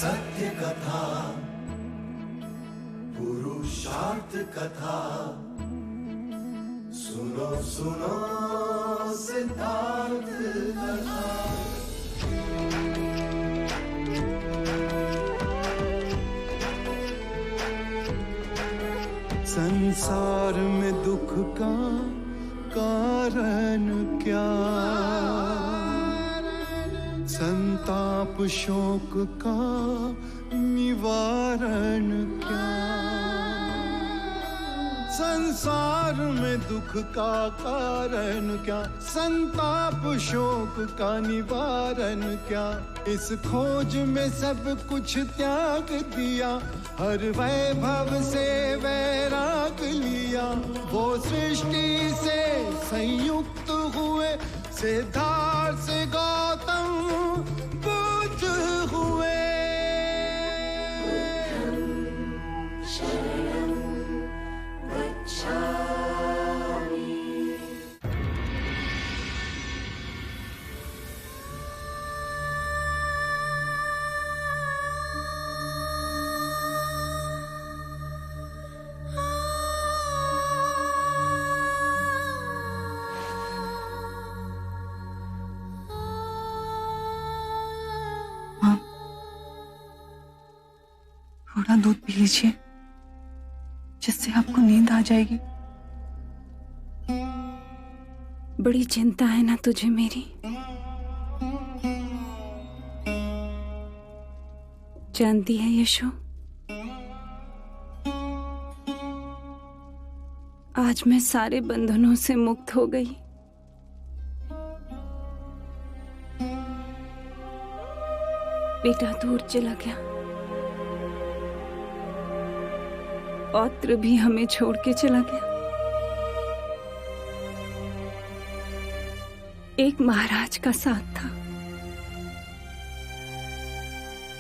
सत्य कथा, पुरुषार्थ कथा, सुनो सुनो सिद्धार्थ कथा। संसार में दुख का कारण क्या, संताप शोक का निवारण क्या। संसार में दुख का कारण क्या, संताप शोक का निवारण क्या। इस खोज में सब कुछ त्याग दिया, हर वैभव से वैराग लिया। वो सृष्टि से संयुक्त हुए, सिद्धार्थ से गौतम बुद्ध हुए। थोड़ा दूध पी लीजिए, जिससे आपको नींद आ जाएगी। बड़ी चिंता है ना तुझे मेरी? जानती है यशो, आज मैं सारे बंधनों से मुक्त हो गई। बेटा दूर चला गया, पौत्र भी हमें छोड़ के चला गया। एक महाराज का साथ था,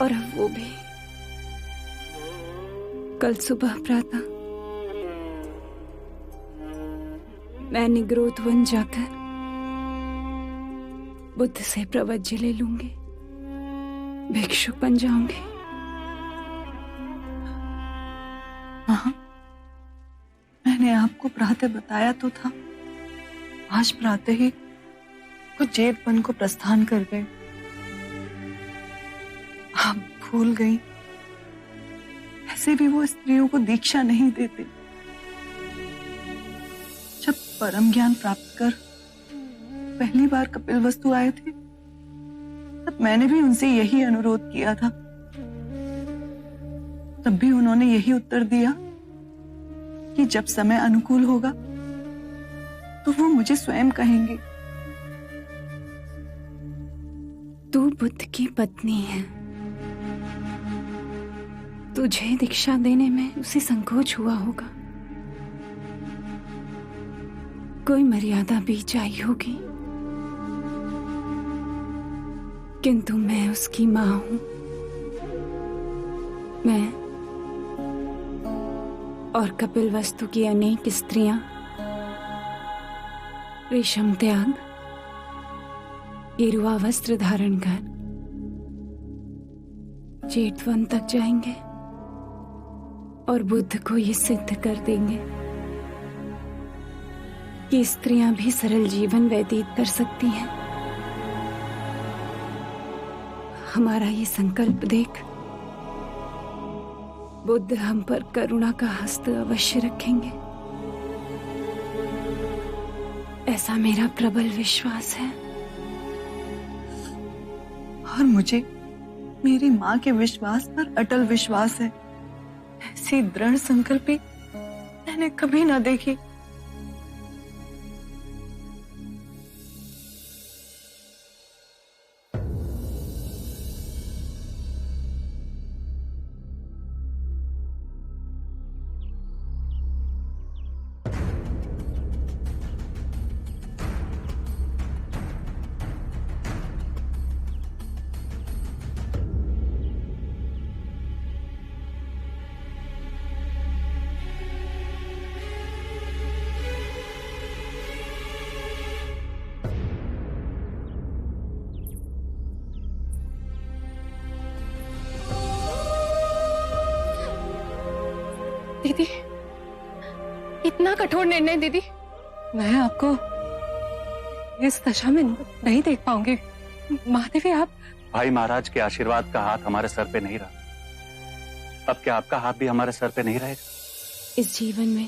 और अब वो भी। कल सुबह प्रातः मैं निग्रोध वन जाकर बुद्ध से प्रवज्य ले लूंगी, भिक्षुक बन जाऊंगी। हाँ, मैंने आपको प्रातः बताया तो था। आज प्रातः ही वो जेठ वन को प्रस्थान कर गए। आप भूल गई, ऐसे भी वो स्त्रियों को दीक्षा नहीं देते। जब परम ज्ञान प्राप्त कर पहली बार कपिलवस्तु आए थे, तब मैंने भी उनसे यही अनुरोध किया था। तब भी उन्होंने यही उत्तर दिया कि जब समय अनुकूल होगा तो वो मुझे स्वयं कहेंगे। तू बुद्ध की पत्नी है, तुझे दीक्षा देने में उसे संकोच हुआ होगा, कोई मर्यादा बीच आई होगी। किंतु मैं उसकी मां हूं। मैं और कपिलवस्तु की अनेक स्त्रियां रेशम त्याग, गेरुआ वस्त्र धारण कर जेठवन तक जाएंगे और बुद्ध को ये सिद्ध कर देंगे कि स्त्रियां भी सरल जीवन व्यतीत कर सकती हैं। हमारा ये संकल्प देख बुद्ध हम पर करुणा का हस्त अवश्य रखेंगे, ऐसा मेरा प्रबल विश्वास है। और मुझे मेरी मां के विश्वास पर अटल विश्वास है। ऐसी दृढ़ संकल्पी मैंने कभी ना देखी। दीदी, इतना कठोर निर्णय दीदी, मैं आपको इस दशा में नहीं देख पाऊंगी। महादेवी, आप भाई महाराज के आशीर्वाद का हाथ हमारे सर पे नहीं रहा, अब क्या आपका हाथ भी हमारे सर पे नहीं रहेगा? इस जीवन में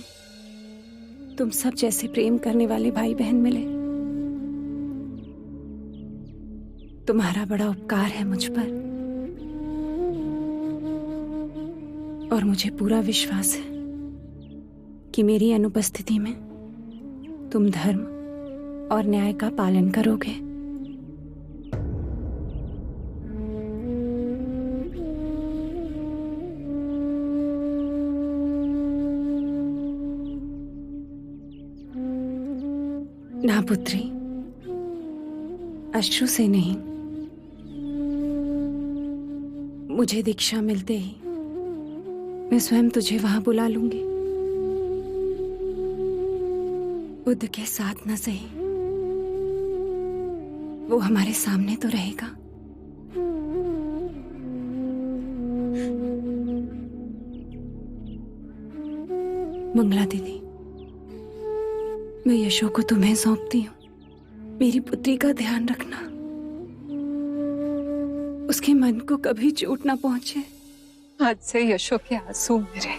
तुम सब जैसे प्रेम करने वाले भाई बहन मिले, तुम्हारा बड़ा उपकार है मुझ पर। और मुझे पूरा विश्वास है कि मेरी अनुपस्थिति में तुम धर्म और न्याय का पालन करोगे। ना पुत्री, अश्रु से नहीं, मुझे दीक्षा मिलते ही मैं स्वयं तुझे वहां बुला लूंगी। बुद्ध के साथ न सही, वो हमारे सामने तो रहेगा। मंगला दीदी, मैं यशो को तुम्हें सौंपती हूँ। मेरी पुत्री का ध्यान रखना, उसके मन को कभी चोट ना पहुंचे। आज से यशो के आंसू मेरे,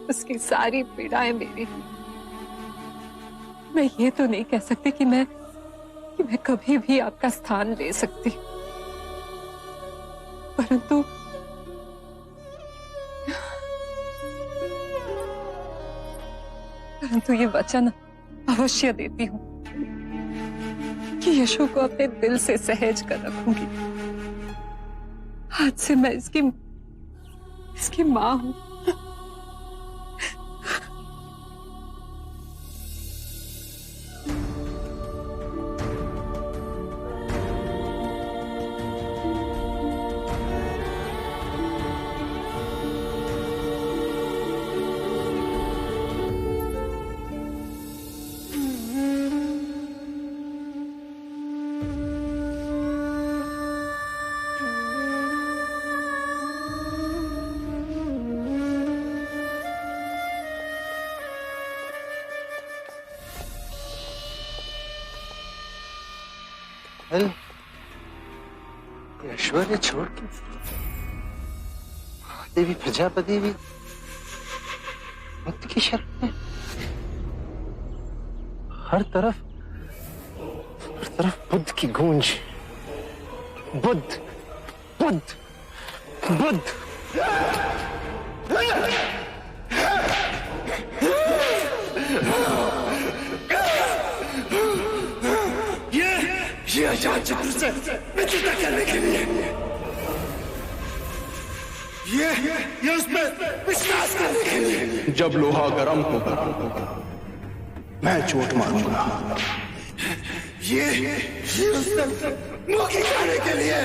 उसकी सारी पीड़ाएं मेरी। मैं ये तो नहीं कह सकती कि मैं कभी भी आपका स्थान ले सकती, परंतु ये वचन अवश्य देती हूँ कि यशो को अपने दिल से सहेज कर रखूंगी। आज से मैं इसकी माँ हूं। ऐश्वर्य छोड़ के देवी प्रजापति भी मुक्ति की शरण में। हर तरफ बुद्ध की गूंज। बुद्ध बुद्ध बुद्ध। ये अजात शत्रु से मित्रता करने के लिए, ये उसमें विश्वास करने के लिए। जब लोहा गर्म होगा मैं चोट मारूंगा। ये उसमें मौके खाने के लिए।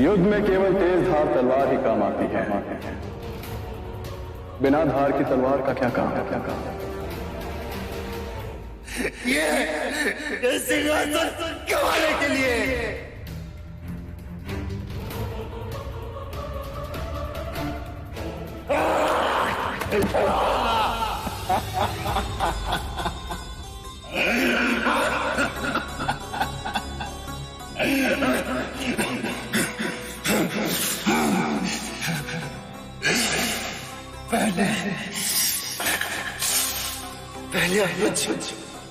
युद्ध में केवल तेज धार तलवार ही काम आती है, बिना धार की तलवार का क्या काम है? ये सिंहासन गंवाने के लिए। पहले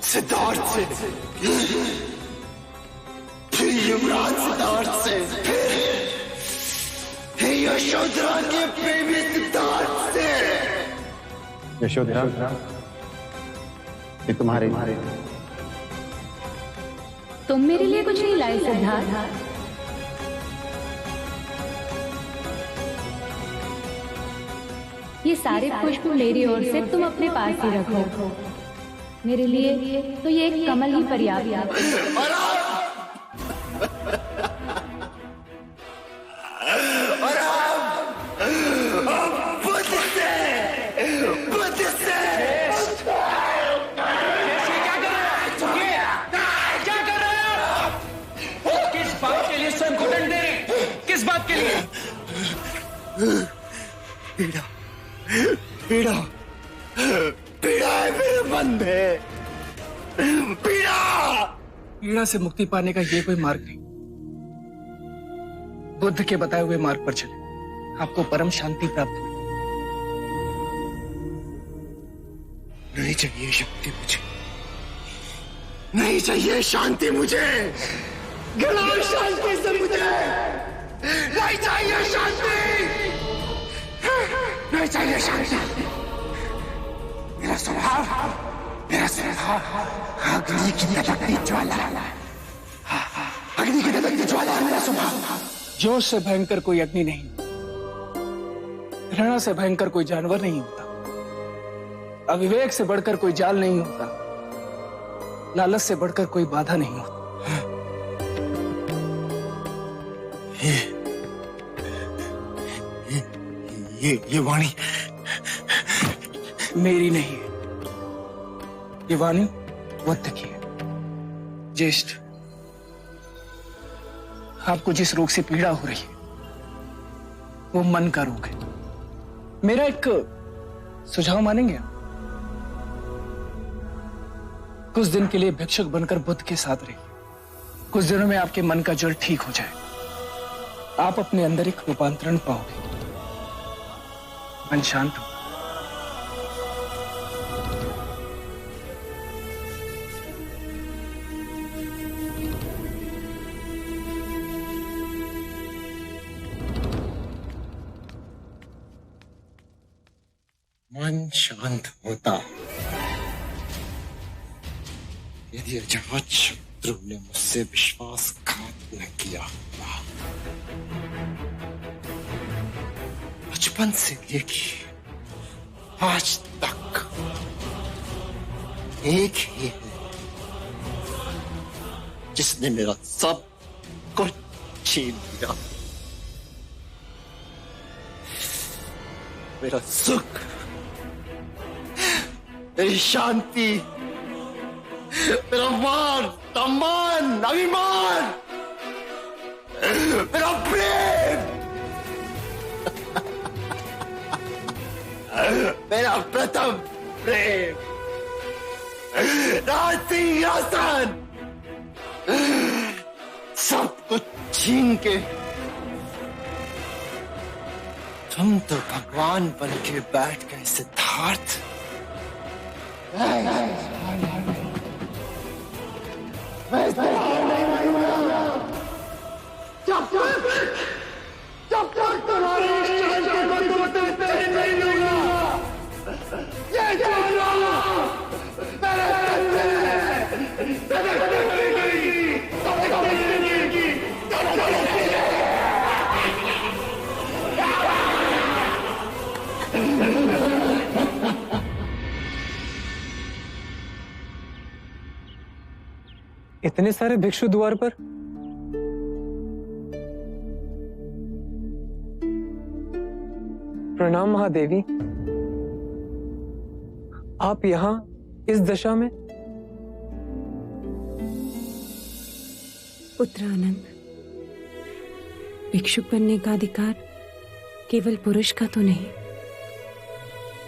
सिद्धार्थ से, फिर युवराज सिद्धार्थ से, फिर यशोधरा के प्रेमी सिद्धार्थ से। यशोधरा, ये तुम्हारे तुम मेरे लिए कुछ नहीं लाए सिद्धार्थ। ये सारे पुष्प मेरी ओर से तुम अपने पास ही रखो। मेरे लिए तो ये एक कमल ही पर्याप्त है। और बुद्ध से क्या कर रहे हो? किस बात के लिए स्वयं को दंड दे रहे हैं? किस बात के लिए? पीड़ा पीड़ा है मेरे मन में, पीड़ा। पीड़ा से मुक्ति पाने का ये कोई मार्ग नहीं। बुद्ध के बताए हुए मार्ग पर चले, आपको परम शांति प्राप्त होगी। नहीं चाहिए शांति मुझे, नहीं चाहिए शांति मुझे, गिलाओ शांति से मुझे, नहीं चाहिए शांति, नहीं चाहिए शांति। मेरा स्वभाव अग्नि की धधकती ज्वाला, अग्नि की धधकती ज्वाला है मेरा स्वभाव। जोश से भयंकर कोई अग्नि नहीं, घृणा से भयंकर कोई जानवर नहीं होता, अविवेक से बढ़कर कोई जाल नहीं होता, लालच से बढ़कर कोई बाधा नहीं होता। ये वाणी मेरी नहीं है, ये वाणी बुद्ध की है। ज्येष्ठ, आपको जिस रोग से पीड़ा हो रही है वो मन का रोग है। मेरा एक सुझाव मानेंगे आप? कुछ दिन के लिए भिक्षुक बनकर बुद्ध के साथ रहिए। कुछ दिनों में आपके मन का जल ठीक हो जाए, आप अपने अंदर एक रूपांतरण पाओगे, मन शांत हो। मन शांत होता यदि अजात शत्रु ने मुझसे विश्वासघात न किया होता। बचपन से लेके आज तक एक ही है जिसने मेरा सब कुछ छीन लिया, मेरा सुख, मेरी शांति, मेरा मान, सम्मान, अभिमान, मेरा प्रेम, मेरा प्रथम प्रेम, राजसिंहासन, सब कुछ छीन के तुम तो भगवान बन के बैठ गए सिद्धार्थ। जब तक तुम्हारे नहीं लूंगा, ये ज्वाला मेरे इतने सारे भिक्षु द्वार पर? प्रणाम महादेवी, आप यहाँ इस दशा में? पुत्र आनंद, भिक्षुक बनने का अधिकार केवल पुरुष का तो नहीं,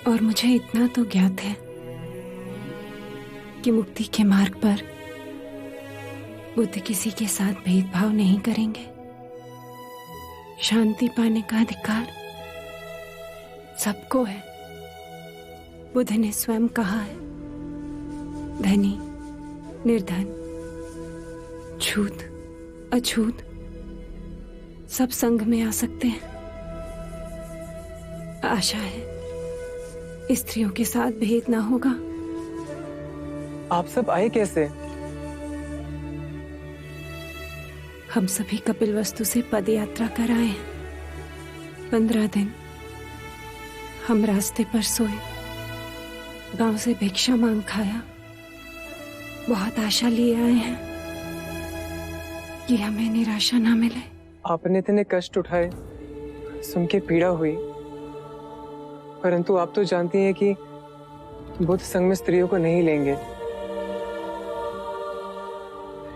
और मुझे इतना तो ज्ञात है कि मुक्ति के मार्ग पर बुद्ध किसी के साथ भेदभाव नहीं करेंगे। शांति पाने का अधिकार सबको है। बुद्ध ने स्वयं कहा है, धनी, निर्धन, छूत, अछूत सब संग में आ सकते हैं। आशा है स्त्रियों के साथ भेद ना होगा। आप सब आए कैसे? हम सभी कपिलवस्तु से पद यात्रा कर आए हैं। 15 दिन हम रास्ते पर सोए, गांव से भिक्षा मांग खाया। बहुत आशा लिए आए हैं कि हमें निराशा ना मिले। आपने इतने कष्ट उठाए, सुन के पीड़ा हुई, परंतु आप तो जानती हैं कि बुद्ध संग में स्त्रियों को नहीं लेंगे।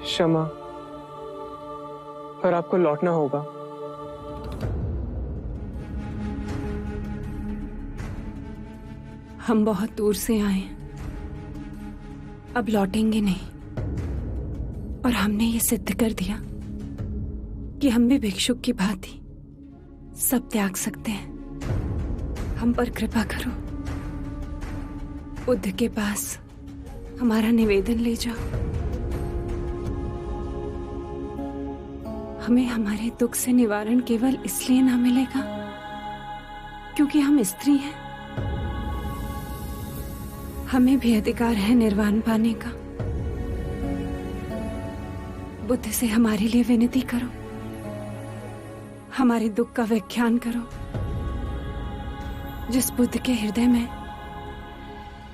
क्षमा, पर आपको लौटना होगा। हम बहुत दूर से आए हैं, अब लौटेंगे नहीं। और हमने ये सिद्ध कर दिया कि हम भी भिक्षुक की भांति सब त्याग सकते हैं। हम पर कृपा करो, बुद्ध के पास हमारा निवेदन ले जाओ। हमें हमारे दुख से निवारण केवल इसलिए ना मिलेगा क्योंकि हम स्त्री हैं। हमें भी अधिकार है निर्वाण पाने का। बुद्ध से हमारे लिए विनती करो, हमारे दुख का व्याख्यान करो। जिस बुद्ध के हृदय में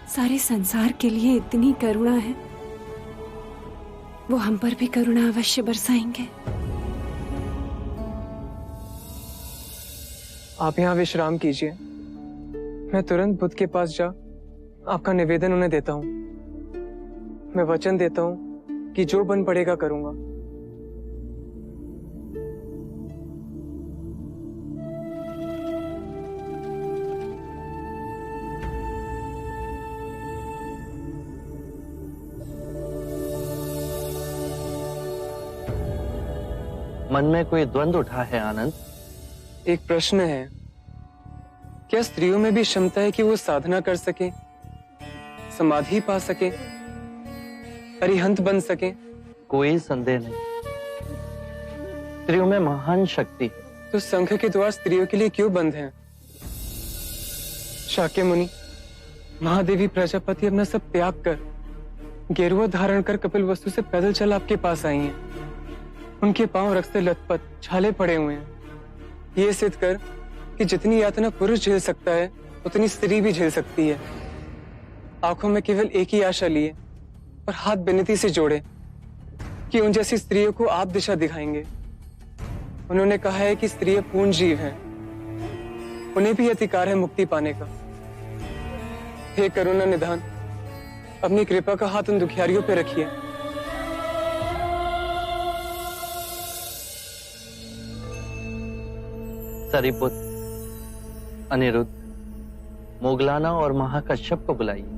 सारे संसार के लिए इतनी करुणा है, वो हम पर भी करुणा अवश्य बरसाएंगे। आप यहाँ विश्राम कीजिए, मैं तुरंत बुद्ध के पास जा आपका निवेदन उन्हें देता हूँ। मैं वचन देता हूँ कि जो बन पड़ेगा करूंगा। मन में कोई द्वंद्व उठा है आनंद? एक प्रश्न है, क्या स्त्रियों में भी क्षमता है कि वो साधना कर सके, समाधि पा सके, अरिहंत बन सके? कोई संदेह नहीं, स्त्रियों में महान शक्ति है। तो संघ के द्वार स्त्रियों के लिए क्यों बंद हैं? शाक्य मुनि, महादेवी प्रजापति अपना सब त्याग कर, गेरुआ धारण कर कपिल वस्तु से पैदल चल आपके पास आई हैं। उनके पांव रक्त से लथपथ, छाले पड़े हुए हैं। ये सिद्ध कर कि जितनी यातना पुरुष झेल सकता है उतनी स्त्री भी झेल सकती है। आंखों में केवल एक ही आशा लिए और हाथ विनती से जोड़े कि उन जैसी स्त्रियों को आप दिशा दिखाएंगे। उन्होंने कहा है कि स्त्रियां पूर्ण जीव हैं, उन्हें भी अधिकार है मुक्ति पाने का। हे करुणा निधान, अपनी कृपा का हाथ उन दुखियारियों पे रखिए। सरिपुत, अनिरुद्ध, मोगलाना और महाकश्यप को बुलाइए।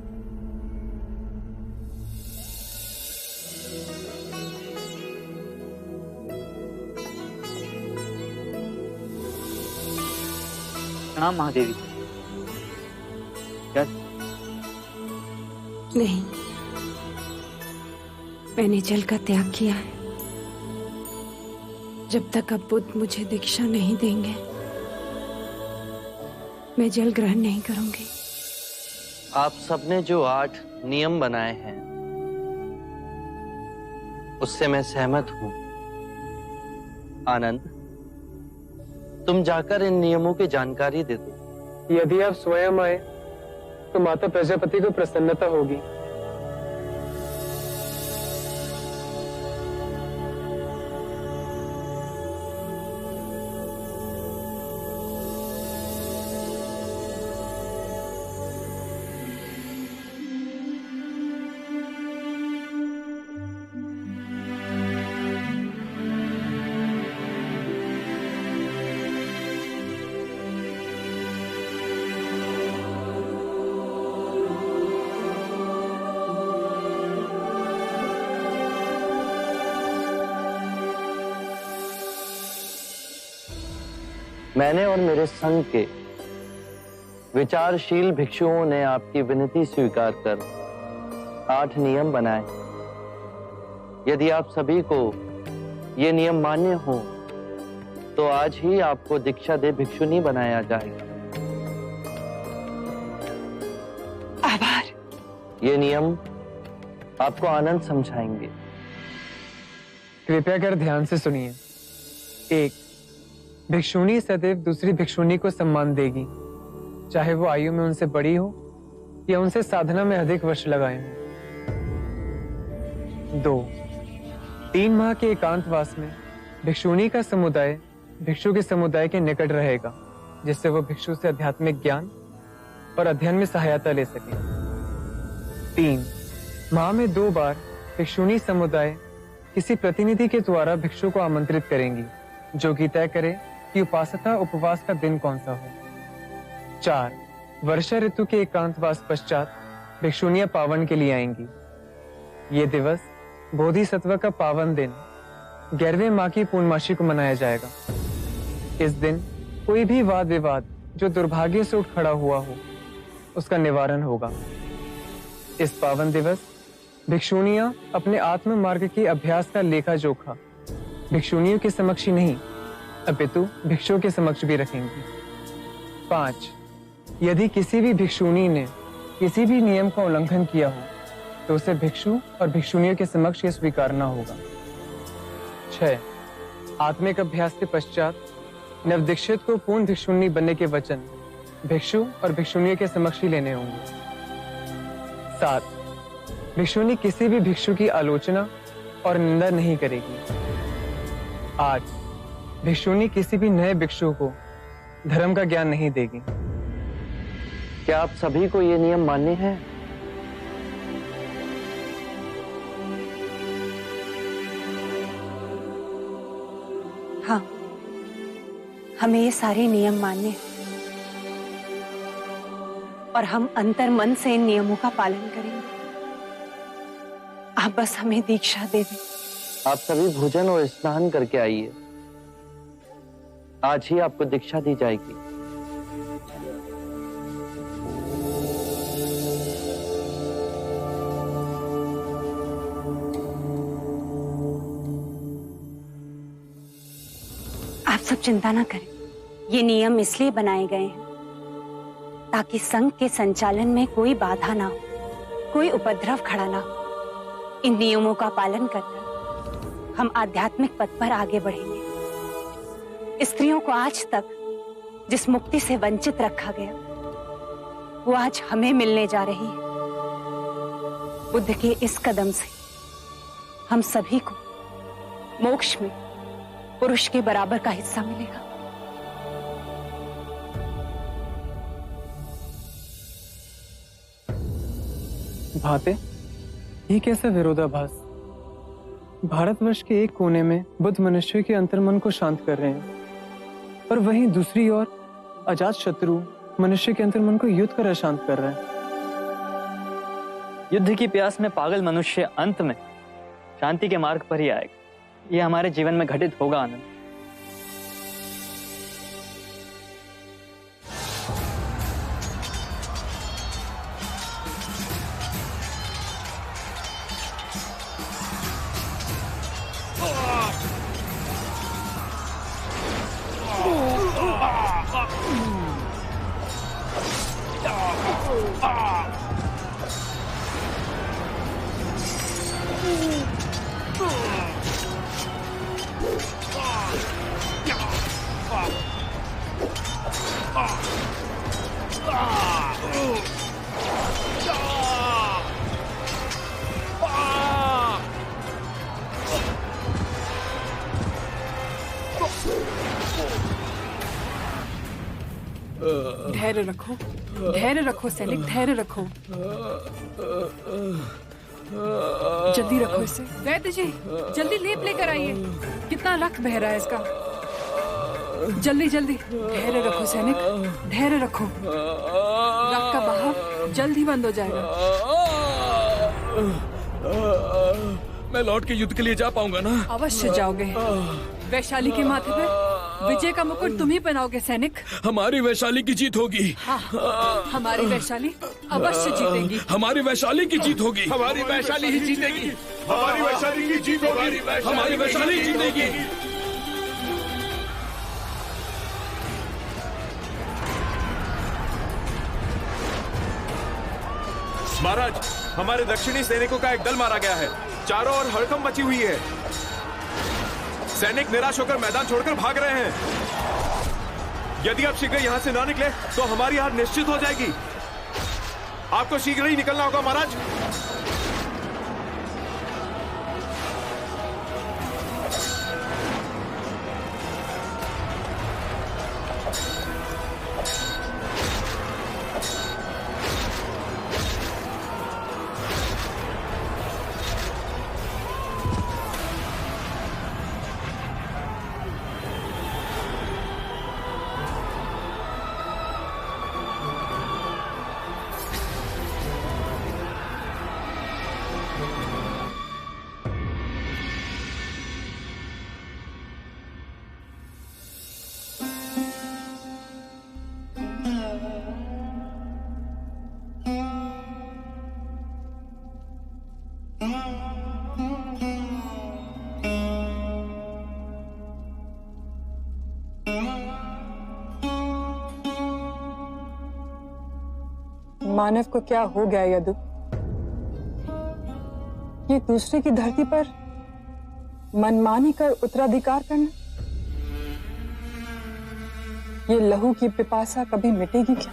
प्रणाम महादेवी। क्या? नहीं, मैंने जल का त्याग किया है। जब तक अब बुद्ध मुझे दीक्षा नहीं देंगे, मैं जल ग्रहण नहीं करूंगी। आप सबने जो 8 नियम बनाए हैं उससे मैं सहमत हूं। आनंद, तुम जाकर इन नियमों की जानकारी दे दो। यदि आप स्वयं आए तो माता प्रजापति को प्रसन्नता होगी। मैंने और मेरे संघ के विचारशील भिक्षुओं ने आपकी विनती स्वीकार कर 8 नियम बनाए। यदि आप सभी को ये नियम मान्य हो तो आज ही आपको दीक्षा दे भिक्षुनी बनाया जाएगा। आभार। ये नियम आपको आनंद समझाएंगे। कृपया कर ध्यान से सुनिए। 1, भिक्षुणी सदैव दूसरी भिक्षुणी को सम्मान देगी, चाहे वो आयु में उनसे बड़ी हो या उनसे साधना में अधिक वर्ष लगाए हों। 2, 3 माह के एकांतवास में भिक्षुणी का समुदाय भिक्षु के समुदाय के निकट रहेगा, जिससे वो भिक्षु से आध्यात्मिक ज्ञान और अध्ययन में सहायता ले सके। 3, माह में 2 बार भिक्षुणी समुदाय किसी प्रतिनिधि के द्वारा भिक्षु को आमंत्रित करेंगी, जो कि तय करे कि उपासना उपवास का दिन कौन सा हो। 4, वर्षा ऋतु के एकांतवास पश्चात भिक्षुनियां पावन के लिए आएंगी। ये दिवस बोधिसत्व का पावन दिन 11वें माह की पूर्णमासी को मनाया जाएगा। इस दिन कोई भी वाद विवाद जो दुर्भाग्य से उठ खड़ा हुआ हो उसका निवारण होगा। इस पावन दिवस भिक्षुनियां अपने आत्म मार्ग के अभ्यास का लेखा जोखा भिक्षुनियों के समक्ष ही नहीं अपितु भिक्षुओं के समक्ष भी रखेंगी। 5. यदि किसी भी भिक्षुनी ने किसी भी नियम का उल्लंघन किया हो तो उसे भिक्षु और भिक्षुनियों के समक्ष यह स्वीकारना होगा। 6. आत्मिक अभ्यास के पश्चात नवदीक्षित को पूर्ण भिक्षुनी बनने के वचन भिक्षु और भिक्षुनियों के समक्ष ही लेने होंगे। 7. भिक्षुनी किसी भी भिक्षु की आलोचना और निंदा नहीं करेगी। 8. भिक्षुनी किसी भी नए भिक्षु को धर्म का ज्ञान नहीं देगी। क्या आप सभी को ये नियम मान्य है? हाँ, हमें ये सारे नियम मान्य हैं और हम अंतर मन से इन नियमों का पालन करेंगे। आप बस हमें दीक्षा दे दें। आप सभी भोजन और स्नान करके आइए। आज ही आपको दीक्षा दी जाएगी। आप सब चिंता ना करें। ये नियम इसलिए बनाए गए हैं ताकि संघ के संचालन में कोई बाधा ना हो, कोई उपद्रव खड़ा ना हो। इन नियमों का पालन करकर हम आध्यात्मिक पथ पर आगे बढ़ेंगे। स्त्रियों को आज तक जिस मुक्ति से वंचित रखा गया वो आज हमें मिलने जा रही है। बुद्ध के इस कदम से हम सभी को मोक्ष में पुरुष के बराबर का हिस्सा मिलेगा। भाते, ये कैसा विरोधाभास? भारतवर्ष के एक कोने में बुद्ध मनुष्य के अंतर्मन को शांत कर रहे हैं और वहीं दूसरी ओर अजात शत्रु मनुष्य के अंतर्मन को युद्ध कर अशांत कर रहे हैं। युद्ध की प्यास में पागल मनुष्य अंत में शांति के मार्ग पर ही आएगा। ये हमारे जीवन में घटित होगा आनंद। धैर्य रखो, धैर्य रखो सैनिक, धैर्य रखो। जल्दी रखो इसे। वैद्य जी, जल्दी लेप लेकर आइए। कितना रक्त बह रहा है इसका। जल्दी जल्दी। धैर्य रखो सैनिक, धैर्य रखो। रक्त का बहाव जल्द ही बंद हो जाएगा। मैं लौट के युद्ध के लिए जा पाऊंगा ना? अवश्य जाओगे। वैशाली के माथे पे विजय का मुकुट तुम ही पहनाओगे सैनिक। हमारी वैशाली की जीत होगी। हाँ, हमारी वैशाली अवश्य जीतेगी। हमारी वैशाली की जीत होगी। हमारी वैशाली ही जीतेगी। हमारी वैशाली की जीत होगी। हमारी वैशाली जीतेगी। महाराज, हमारे दक्षिणी सैनिकों का एक दल मारा गया है। चारों ओर हड़कंप मची हुई है। सैनिक निराश होकर मैदान छोड़कर भाग रहे हैं। यदि आप शीघ्र यहाँ से ना निकले तो हमारी हार निश्चित हो जाएगी। आपको शीघ्र ही निकलना होगा महाराज। मानव को क्या हो गया यदु? ये दूसरे की धरती पर मनमानी कर उत्तराधिकार करना, ये लहू की पिपासा कभी मिटेगी क्या?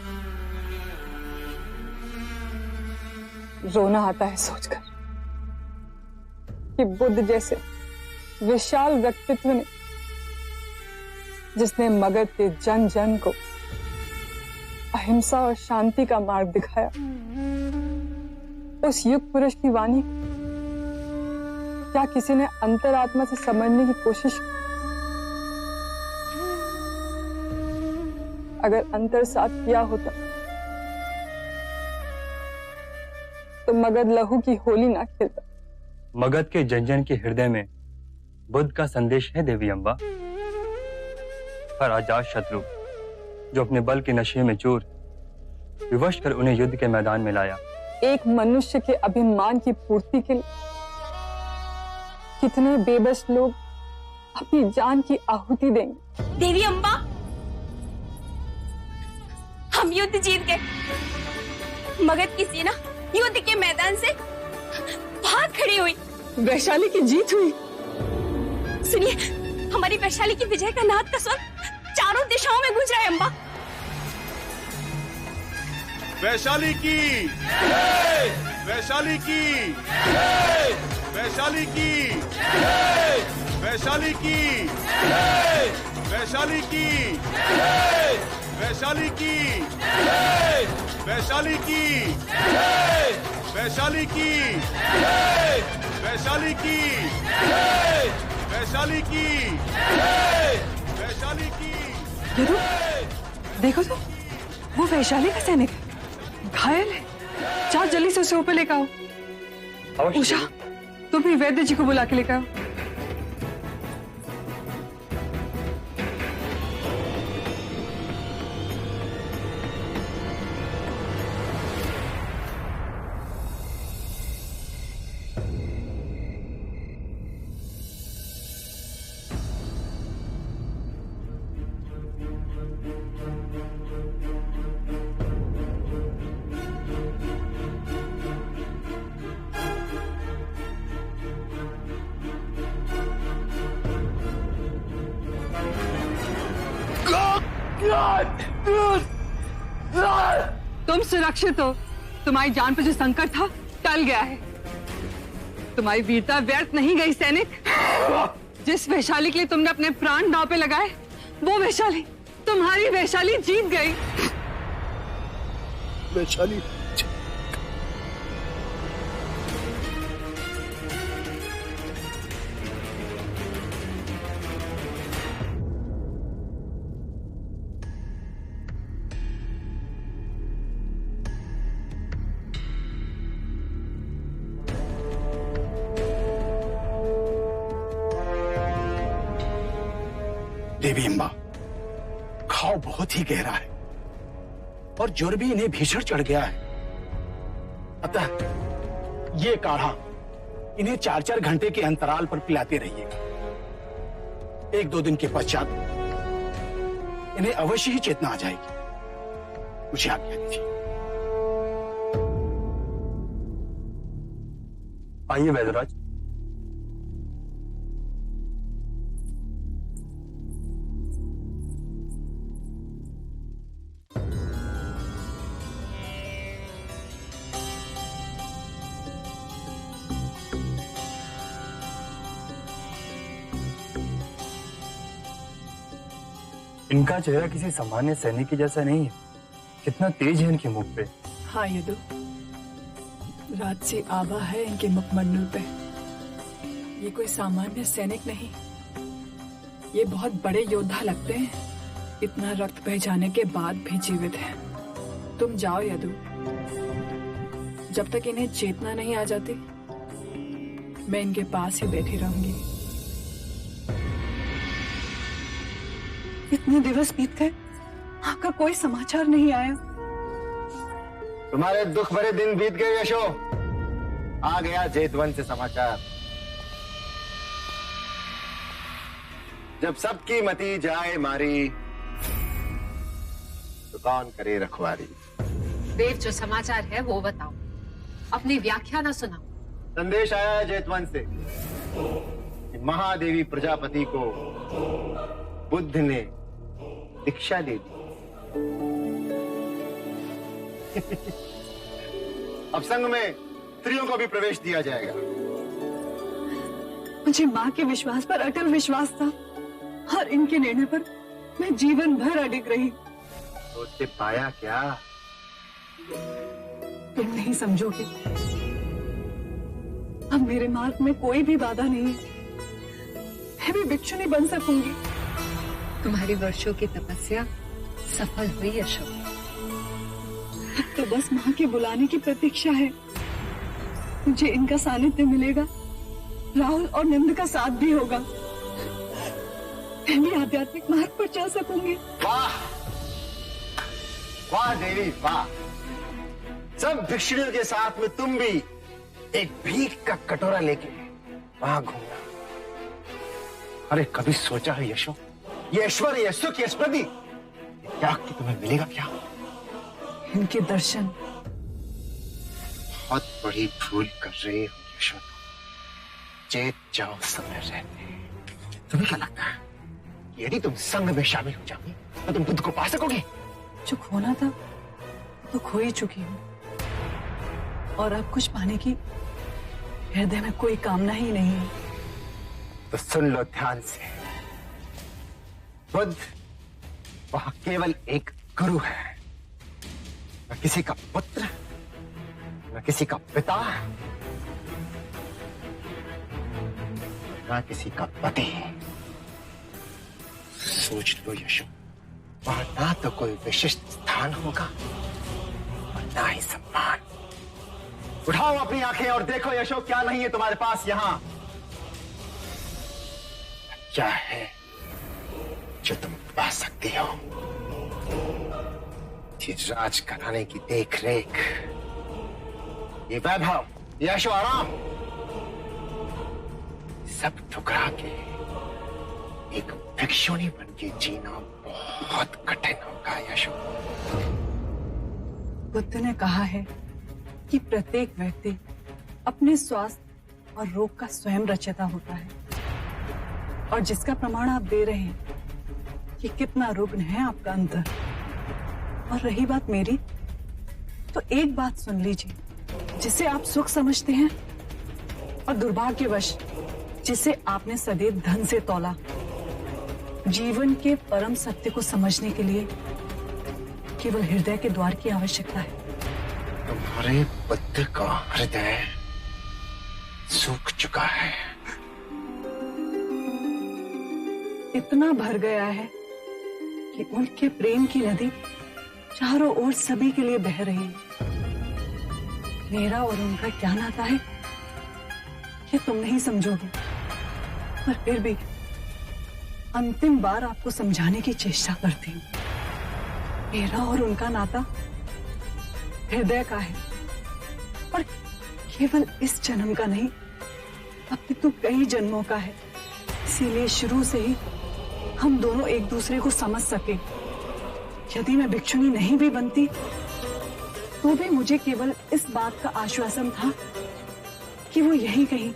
रोना आता है सोचकर कि बुद्ध जैसे विशाल व्यक्तित्व ने, जिसने मगध के जन जन को अहिंसा और शांति का मार्ग दिखाया, उस युग पुरुष की वाणी क्या किसी ने अंतरात्मा से समझने की कोशिश की? अगर अंतर साथ किया होता तो मगध लहू की होली ना खेलता। मगध के जन जन के हृदय में बुद्ध का संदेश है देवी अम्बा। हर आजाद शत्रु जो अपने बल के नशे में चूर, विवश कर उन्हें युद्ध के मैदान में लाया। एक मनुष्य के अभिमान की पूर्ति के लिए कितने बेबस लोग अपनी जान की आहुति देंगे। देवी अम्बा, हम युद्ध जीत गए। मगध की सेना युद्ध के मैदान से भाग खड़ी हुई। वैशाली की जीत हुई। सुनिए, हमारी वैशाली की विजय का नाद का स्वर चारों दिशाओं में गूंज रहा है। अम्बा, वैशाली की, वैशाली की, वैशाली की, वैशाली की, वैशाली की, वैशाली की, वैशाली की, वैशाली की, वैशाली की, वैशाली की, वैशाली की। यदु, देखो तो, वो वैशाली का सैनिक घायल है। चार जल्दी से उसे ऊपर लेकर आओ। उषा, तुम भी वैद्य जी को बुला के लेकर आओ। तुम सुरक्षित हो। तुम्हारी जान पर जो संकट था टल गया है। तुम्हारी वीरता व्यर्थ नहीं गई सैनिक। जिस वैशाली के लिए तुमने अपने प्राण दांव पे लगाए, वो वैशाली, तुम्हारी वैशाली जीत गई। वैशाली देवी अम्बा, घाव बहुत ही गहरा है और ज्वर भी इन्हें भीषण चढ़ गया है। अतः ये काढ़ा इन्हें 4-4 घंटे के अंतराल पर पिलाते रहिएगा। 1-2 दिन के पश्चात इन्हें अवश्य ही चेतना आ जाएगी। मुझे आज्ञा दीजिए। आइए वैद्यराज। इनका चेहरा किसी सामान्य सैनिक जैसा नहीं है। कितना तेज है इनके मुख पे। हाँ यदु, राजसी आभा है इनके मुखमंडल पे। ये कोई सामान्य सैनिक नहीं, ये बहुत बड़े योद्धा लगते हैं। इतना रक्त बह जाने के बाद भी जीवित हैं। तुम जाओ यदु, जब तक इन्हें चेतना नहीं आ जाती मैं इनके पास ही बैठी रहूंगी। इतने दिवस बीत गए, आपका कोई समाचार नहीं आया। तुम्हारे दुख भरे दिन बीत गए यशो। आ गया जेतवन से समाचार। जब सबकी मती जाए मारी तो कौन करे रखवारी। देव, जो समाचार है वो बताओ, अपनी व्याख्या ना सुनाओ। संदेश आया है जैतवंत से कि महादेवी प्रजापति को बुद्ध ने दीक्षा दे दी। अब संघ में स्त्रियों को भी प्रवेश दिया जाएगा। मुझे माँ के विश्वास पर अटल विश्वास था और इनके निर्णय पर मैं जीवन भर अडिग रही। तो उससे पाया क्या? तुम नहीं समझोगे। अब मेरे मार्ग में कोई भी बाधा नहीं है। मैं भी भिक्षु नहीं बन सकूंगी। तुम्हारी वर्षों की तपस्या सफल हुई अशोक। तो बस माँ के बुलाने की प्रतीक्षा है। मुझे इनका सानिध्य मिलेगा, राहुल और नंद का साथ भी होगा। मैं भी आध्यात्मिक मार्ग पर चल सकूंगी। वाह वाह देवी वाह। सब भिक्षुणियों के साथ में तुम भी एक भीख का कटोरा लेके वहां घूमना। अरे कभी सोचा है यशो, ये ऐश्वर्य, ये सुख, ये स्मृति, त्याग की तुम्हें मिलेगा क्या? इनके दर्शन। बहुत बड़ी भूल कर रहे हो यशो। चेत जाओ समय रहते। तुम्हें क्या लगता है यदि तुम संघ में शामिल हो जाओगी तो तुम बुद्ध को पा सकोगी? जो खोना था तो खो ही चुकी हूँ, और अब कुछ पाने की हृदय में कोई कामना ही नहीं है। तो सुन लो ध्यान से, बुद्ध वह केवल एक गुरु है, न किसी का पुत्र, न किसी का पिता, न किसी का पति। सोच लो यशो, वहां ना तो कोई विशिष्ट स्थान होगा और ना ही सम्मान। उठाओ अपनी आंखें और देखो यशो, क्या नहीं है तुम्हारे पास यहाँ? क्या है जो तुम पा सकती हो? ये राज कराने की देख रेख, ये वैभव, ये ऐशो आराम, सब ठुकरा के एक भिक्षुणी बन के जीना बहुत कठिन होगा यशो। बुद्ध ने कहा है कि प्रत्येक व्यक्ति अपने स्वास्थ्य और रोग का स्वयं रचयिता होता है, और जिसका प्रमाण आप दे रहे हैं कि कितना रुग्ण है आपका अंतर। और रही बात मेरी, तो एक बात सुन लीजिए, जिसे आप सुख समझते हैं और दुर्भाग्यवश जिसे आपने सदैव धन से तौला, जीवन के परम सत्य को समझने के लिए केवल हृदय के द्वार की आवश्यकता है। तुम्हारे बुद्ध का हृदय सूख चुका है, इतना भर गया है कि उनके प्रेम की नदी चारों ओर सभी के लिए बह रही है। मेरा और उनका क्या नाता है ये तुम नहीं समझोगे, पर फिर भी अंतिम बार आपको समझाने की चेष्टा करती हूँ। मेरा और उनका नाता हृदय का है, और केवल इस जन्म का नहीं, अपितु कई जन्मों का है। इसीलिए शुरू से ही हम दोनों एक दूसरे को समझ सके। यदि मैं भिक्षुणी नहीं भी बनती तो भी मुझे केवल इस बात का आश्वासन था कि वो यहीं कहीं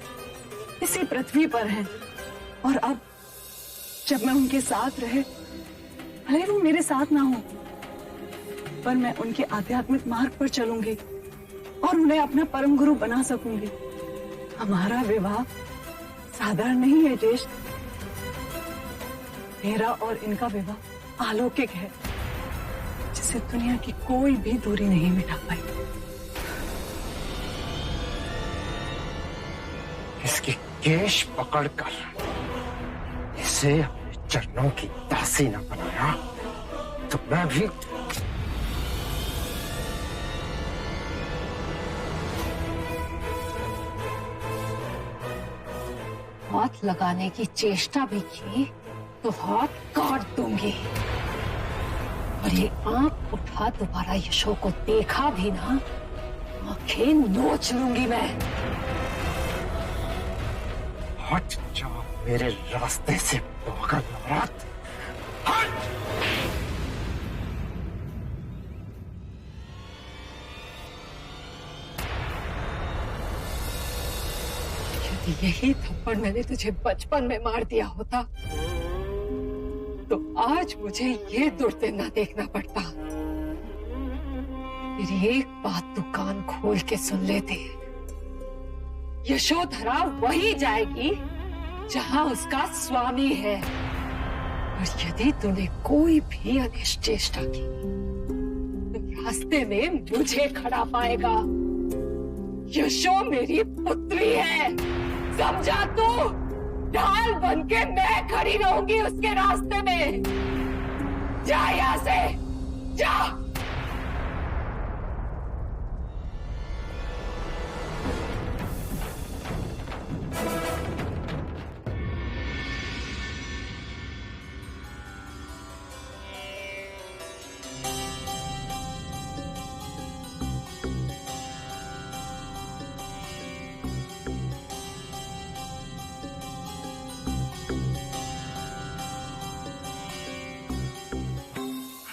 इसी पृथ्वी पर हैं, और अब जब मैं उनके साथ रहे, भले वो मेरे साथ ना हो, पर मैं उनके आध्यात्मिक मार्ग पर चलूंगी और उन्हें अपना परम गुरु बना सकूंगी। हमारा विवाह साधारण नहीं है ज्येष्ठ, मेरा और इनका विवाह अलौकिक है, जिसे दुनिया की कोई भी दूरी नहीं मिटा पाई। इसकी केश पकड़कर इसे अपने चरणों की दासी न बनाया तो मैं भी हाथ लगाने की चेष्टा भी की तो हाथ काट दूंगी, और ये आंख उठा दोबारा यशो को देखा भी ना, आंखें नोच लूंगी मैं। हट जाओ मेरे रास्ते से पागल औरत, हट! यही थप्पड़ मैंने तुझे बचपन में मार दिया होता तो आज मुझे ये दुर्दे ना देखना पड़ता। मेरी एक बात तू कान खोल के सुन लेते, यशोधरा वही जाएगी जहां उसका स्वामी है, और यदि तूने कोई भी अनिष्ट चेष्टा की तो रास्ते में मुझे खड़ा पाएगा। यशो मेरी पुत्री है, समझा तू? ढाल बन के मैं खड़ी रहूंगी उसके रास्ते में। जा यहां से, जा।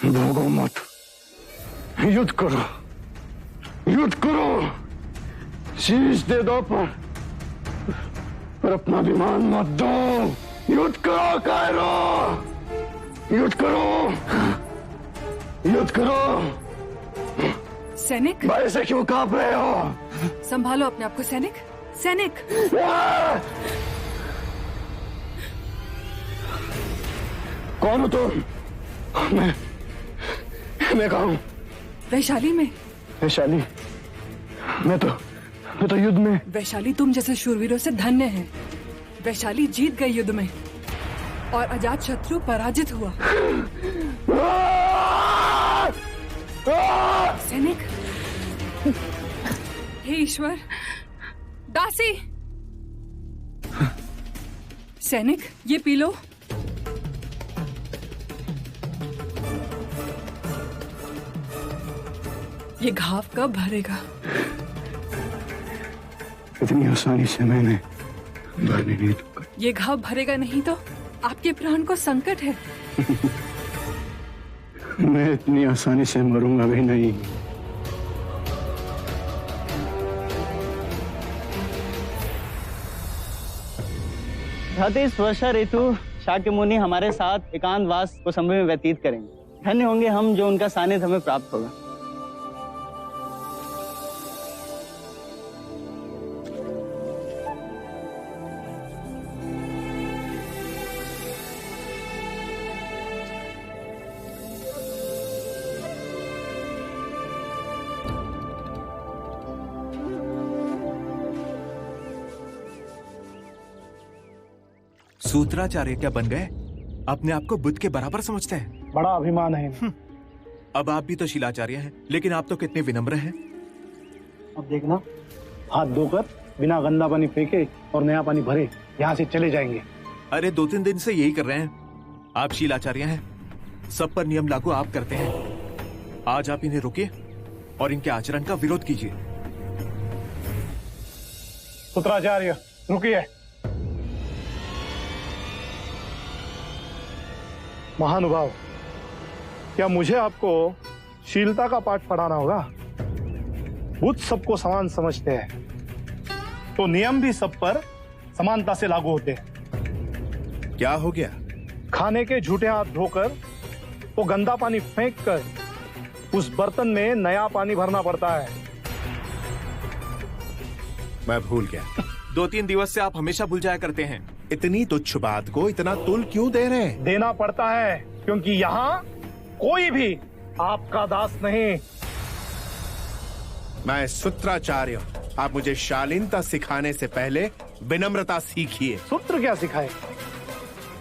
भागो मत, युद्ध करो, युद्ध करो, शीश दे दो पर अपना अभिमान मत दो। युद्ध करो कायरो, युद्ध करो, युद्ध करो। सैनिक, भाई से क्यों कांप रहे हो? संभालो अपने आप को सैनिक, सैनिक। कौन हो तुम? मैं कहा हूं? वैशाली में। वैशाली? मैं तो युद्ध में। वैशाली तुम जैसे शूरवीरों से धन्य है। वैशाली जीत गई युद्ध में और अजात शत्रु पराजित हुआ। सैनिक, हे ईश्वर, दासी। सैनिक, ये पी लो। ये घाव कब भरेगा? इतनी आसानी से मैंने भरने नहीं दूंगा। ये घाव भरेगा नहीं तो आपके प्राण को संकट है। मैं इतनी आसानी से मरूंगा भी नहीं। इस वर्षा ऋतु शाक्य मुनि हमारे साथ एकांतवास को समय में व्यतीत करेंगे। धन्य होंगे हम जो उनका सानिध्य हमें प्राप्त होगा। सूत्राचार्य क्या बन गए? अपने आप को बुद्ध के बराबर समझते हैं। बड़ा अभिमान है। अब आप भी तो शीलाचार्य हैं, लेकिन आप तो कितने विनम्र हैं। अब देखना, हाथ धोकर बिना गंदा पानी फेंके और नया पानी भरे यहाँ से चले जाएंगे। अरे 2-3 दिन से यही कर रहे हैं। आप शीलाचार्य हैं, सब पर नियम लागू आप करते हैं। आज आप इन्हें रोकिए और इनके आचरण का विरोध कीजिए। सूत्राचार्य रुकिए। महानुभाव, क्या मुझे आपको शीलता का पाठ पढ़ाना होगा? बुद्ध सबको समान समझते हैं, तो नियम भी सब पर समानता से लागू होते हैं। क्या हो गया? खाने के झूठे हाथ धोकर वो गंदा पानी फेंककर उस बर्तन में नया पानी भरना पड़ता है। मैं भूल गया। 2-3 दिवस से आप हमेशा भूल जाया करते हैं। इतनी तुच्छ बात को इतना तुल क्यों दे रहे हैं? देना पड़ता है क्योंकि यहाँ कोई भी आपका दास नहीं। मैं सूत्राचार्य हूँ। आप मुझे शालीनता सिखाने से पहले विनम्रता सीखिए। सूत्र क्या सिखाए?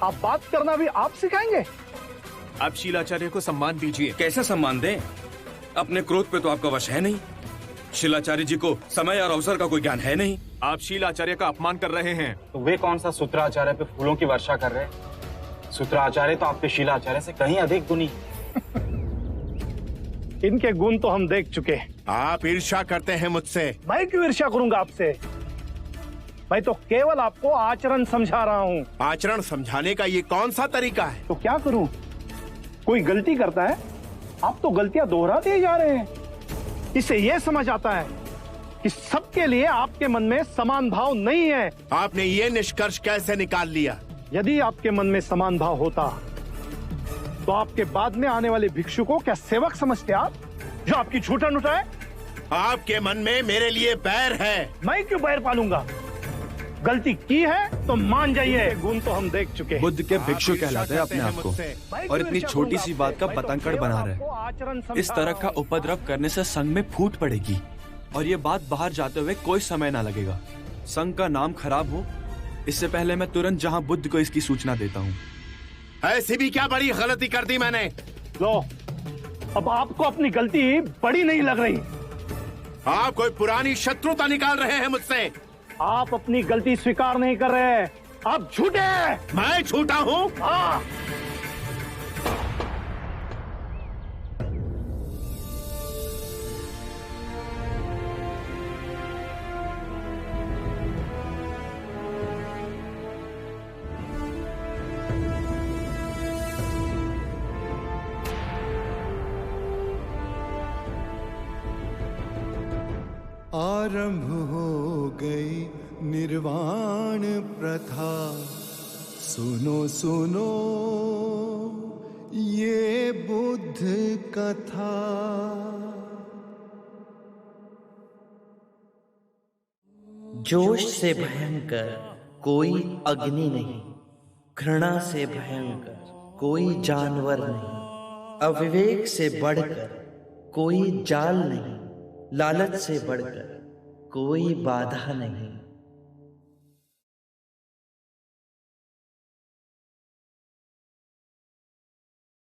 आप बात करना भी आप सिखाएंगे? आप शीलाचार्य को सम्मान दीजिए। कैसे सम्मान दें? अपने क्रोध पे तो आपका वश है नहीं। शीलाचार्य जी को समय और अवसर का कोई ज्ञान है नहीं। आप शीलाचार्य का अपमान कर रहे हैं। तो वे कौन सा सूत्राचार्य पे फूलों की वर्षा कर रहे हैं? सूत्राचार्य तो आपके शीलाचार्य से कहीं अधिक गुणी। इनके गुण तो हम देख चुके। आप ईर्ष्या करते हैं मुझसे। मैं क्यों ईर्ष्या करूंगा आपसे? मैं तो केवल आपको आचरण समझा रहा हूँ। आचरण समझाने का ये कौन सा तरीका है? तो क्या करूं? कोई गलती करता है, आप तो गलतियां दोहराते ही जा रहे हैं। इससे ये समझ आता है कि सबके लिए आपके मन में समान भाव नहीं है। आपने ये निष्कर्ष कैसे निकाल लिया? यदि आपके मन में समान भाव होता तो आपके बाद में आने वाले भिक्षु को क्या सेवक समझते आप, जो आपकी झूठन उठाए? आपके मन में मेरे लिए बैर है। मैं क्यों बैर पालूंगा? गलती की है तो मान जाइए, गुण तो हम देख चुके हैं। बुद्ध के भिक्षु कहलाते हैं अपने आप को, और इतनी छोटी सी बात का पतंगड़ बना रहे। इस तरह का उपद्रव करने से संघ में फूट पड़ेगी, और ये बात बाहर जाते हुए कोई समय ना लगेगा। संघ का नाम खराब हो, इससे पहले मैं तुरंत जहां बुद्ध को इसकी सूचना देता हूँ। ऐसी भी क्या बड़ी गलती कर दी मैंने? लो, अब आपको अपनी गलती बड़ी नहीं लग रही। आप कोई पुरानी शत्रुता निकाल रहे हैं मुझसे। आप अपनी गलती स्वीकार नहीं कर रहे, आप झूठे हैं। मैं झूठा हूँ? हाँ। आरंभ हो गई निर्वाण प्रथा, सुनो सुनो ये बुद्ध कथा। जोश से भयंकर कोई अग्नि नहीं, घृणा से भयंकर कोई जानवर नहीं, अविवेक से बढ़कर कोई जाल नहीं, लालच से बढ़कर कोई बाधा नहीं।